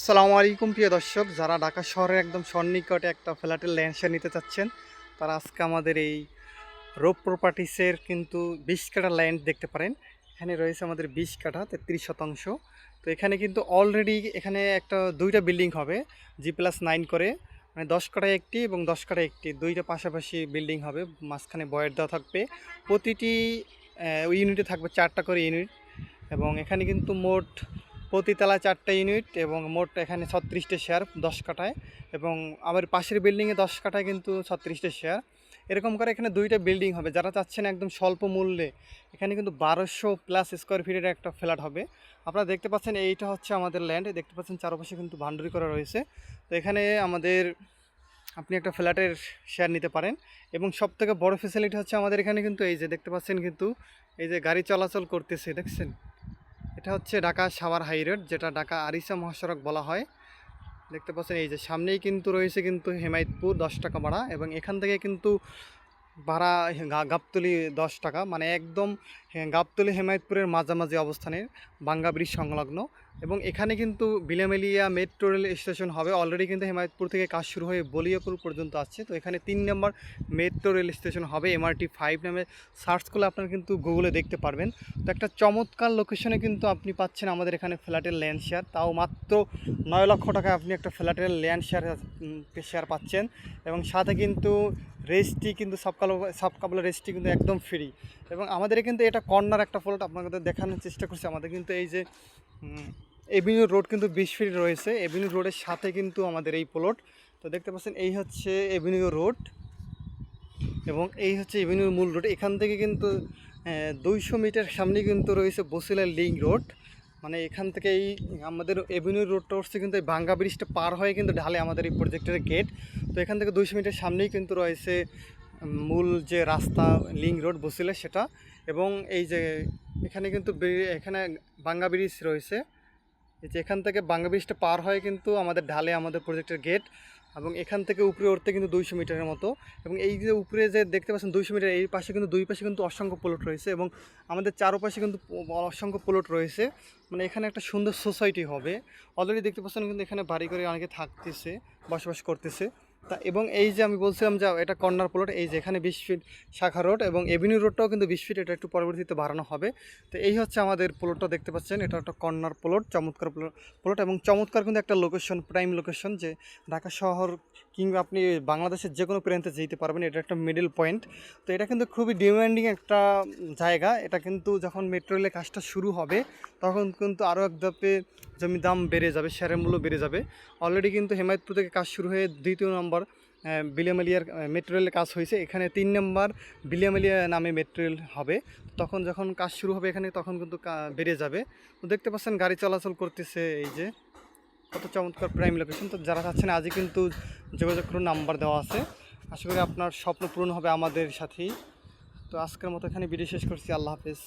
আসসালামু আলাইকুম প্রিয় দর্শক, যারা ঢাকা শহরের একদম সন্নিকটে একটা ফ্ল্যাটের ল্যান্ড শেয়ার নিতে চাচ্ছেন, তারা আজকে আমাদের এই রোপ প্রপার্টিসের কিন্তু 20 কাঠা ল্যান্ড দেখতে পারেন। এখানে রয়েছে আমাদের 20 কাঠা 33%। তো এখানে কিন্তু অলরেডি এখানে দুইটা বিল্ডিং হবে, G+9 করে, মানে 10 কাঠায় একটি এবং 10 কাঠায় একটি, দুইটা পাশাপাশি বিল্ডিং হবে। মাঝখানে বয়ের দেওয়া থাকবে, প্রতিটি ইউনিটে থাকবে 4টা করে ইউনিট। এবং এখানে কিন্তু মোট প্রতিতলায় 4টা ইউনিট এবং মোট এখানে 36টা শেয়ার 10 কাঠায়, এবং আবার পাশের বিল্ডিংয়ে 10 কাঠায় কিন্তু 36টা শেয়ার। এরকম করে এখানে দুইটা বিল্ডিং হবে। যারা চাচ্ছেন একদম স্বল্প মূল্যে, এখানে কিন্তু 1200+ স্কোয়ার ফিটের একটা ফ্ল্যাট হবে। আপনারা দেখতে পাচ্ছেন এইটা হচ্ছে আমাদের ল্যান্ড, দেখতে পাচ্ছেন চারপাশে কিন্তু বাউন্ডারি করা রয়েছে। তো এখানে আপনি একটা ফ্ল্যাটের শেয়ার নিতে পারেন। এবং সবথেকে বড় ফ্যাসিলিটি হচ্ছে আমাদের এখানে কিন্তু এই যে দেখতে পাচ্ছেন কিন্তু এই যে গাড়ি চলাচল করতেছে, দেখছেন? এটা হচ্ছে ঢাকা সাভার হাই রোড, যেটা ঢাকা আরিচা মহাসড়ক বলা হয়। দেখতে পাচ্ছেন এই যে সামনেই কিন্তু রয়েছে কিন্তু হেমায়েতপুর 10 টাকা ভাড়া, এবং এখান থেকে কিন্তু ভাড়া গাবতলী 10 টাকা, মানে একদম গাবতলী হেমায়েতপুরের মাঝামাঝি অবস্থানে, বাঙ্গা ব্রিজ সংলগ্ন। এবং এখানে কিন্তু বিলেমেলিয়া মেট্রো রেল স্টেশন হবে। অলরেডি কিন্তু হেমায়েতপুর থেকে কাজ শুরু হয়ে বলিয়াপুর পর্যন্ত আসছে। তো এখানে 3 নম্বর মেট্রো রেল স্টেশন হবে, MRT5 নামে সার্চ করলে আপনারা কিন্তু গুগলে দেখতে পারবেন। তো একটা চমৎকার লোকেশনে কিন্তু আপনি পাচ্ছেন আমাদের এখানে ফ্ল্যাটের ল্যান্ড শেয়ার, তাও মাত্র 9 লক্ষ টাকায় আপনি একটা ফ্ল্যাটের ল্যান্ড শেয়ার পাচ্ছেন। এবং সাথে কিন্তু রেজিস্ট্রি কিন্তু সবকাবলা রেজিস্ট্রি কিন্তু একদম ফ্রি। এবং আমাদের কিন্তু এটা কর্নার একটা প্লট আপনাদের দেখানোর চেষ্টা করছি। আমাদের কিন্তু এই যে এভিনিউ রোড কিন্তু 20 ফিট রয়েছে, এভিনিউ রোডের সাথে কিন্তু আমাদের এই প্লট। তো দেখতে পাচ্ছেন এই হচ্ছে এভিনিউ রোড এবং এই হচ্ছে এভিনিউর মূল রোড। এখান থেকে কিন্তু 200 মিটার সামনে কিন্তু রয়েছে বসিলা লিঙ্ক রোড। মানে এখান থেকে এই আমাদের এভিনিউ রোডটা উঠছে কিন্তু এই ভাঙ্গা ব্রিজটা পার হয়ে কিন্তু ঢালে আমাদের এই প্রজেক্টের গেট। তো এখান থেকে 200 মিটার সামনেই কিন্তু রয়েছে মূল যে রাস্তা লিঙ্ক রোড বসিলা সেটা। এবং এই যে এখানে কিন্তু এখানে ভাঙ্গা ব্রিজ রয়েছে, এই যে এখান থেকে ভাঙ্গা ব্রিজটা পার হয়ে কিন্তু আমাদের ঢালে আমাদের প্রজেক্টের গেট। এবং এখান থেকে উপরে উঠতে কিন্তু 200 মিটারের মতো। এবং এই যে উপরে যে দেখতে পাচ্ছেন 200 মিটার, এই পাশে কিন্তু দুই পাশে কিন্তু অসংখ্য প্লট রয়েছে, এবং আমাদের চারপাশে কিন্তু অসংখ্য প্লট রয়েছে। মানে এখানে একটা সুন্দর সোসাইটি হবে। অলরেডি দেখতে পাচ্ছেন কিন্তু এখানে বাড়ি করে অনেকে থাকতেছে, বসবাস করতেছে। তা এবং এই যে আমি বলছিলাম যে এটা কর্নার প্লট, এই যে এখানে 20 ফিট শাখা রোড এবং এভিনিউ রোডটাও কিন্তু 20 ফিট, এটা একটু পরবর্তীতে বাড়ানো হবে। তো এই হচ্ছে আমাদের প্লটটা দেখতে পাচ্ছেন, এটা একটা কর্নার প্লট, চমৎকার প্লট এবং চমৎকার কিন্তু একটা লোকেশন, প্রাইম লোকেশন, যে ঢাকা শহর কিংবা আপনি বাংলাদেশের যে কোনো প্রান্তে যেতে পারবেন। এটা একটা মিডল পয়েন্ট। তো এটা কিন্তু খুবই ডিমান্ডিং একটা জায়গা। এটা কিন্তু যখন মেট্রো রেলের কাজটা শুরু হবে তখন কিন্তু আরও এক ধাপে জমির দাম বেড়ে যাবে, শেয়ারের মূল্য বেড়ে যাবে। অলরেডি কিন্তু হেমায়েতপুর থেকে কাজ শুরু হয়ে 2য় নম্বর বিলিয়ামালিয়ার মেট্রো রেলের কাজ হয়েছে, এখানে 3 নম্বর বিলিয়ামালিয়া নামে মেট্রো রেল হবে। তখন যখন কাজ শুরু হবে এখানে তখন কিন্তু বেড়ে যাবে। তো দেখতে পাচ্ছেন গাড়ি চলাচল করতেছে, এই যে কত চমৎকার প্রাইম লোকেশন। তো যারা চাচ্ছেন আজই কিন্তু যোগাযোগ করুন, নাম্বার দেওয়া আছে। আশা করি আপনার স্বপ্ন পূরণ হবে আমাদের সাথেই। তো আজকের মতো এখানে ভিডিও শেষ করছি। আল্লাহ হাফেজ।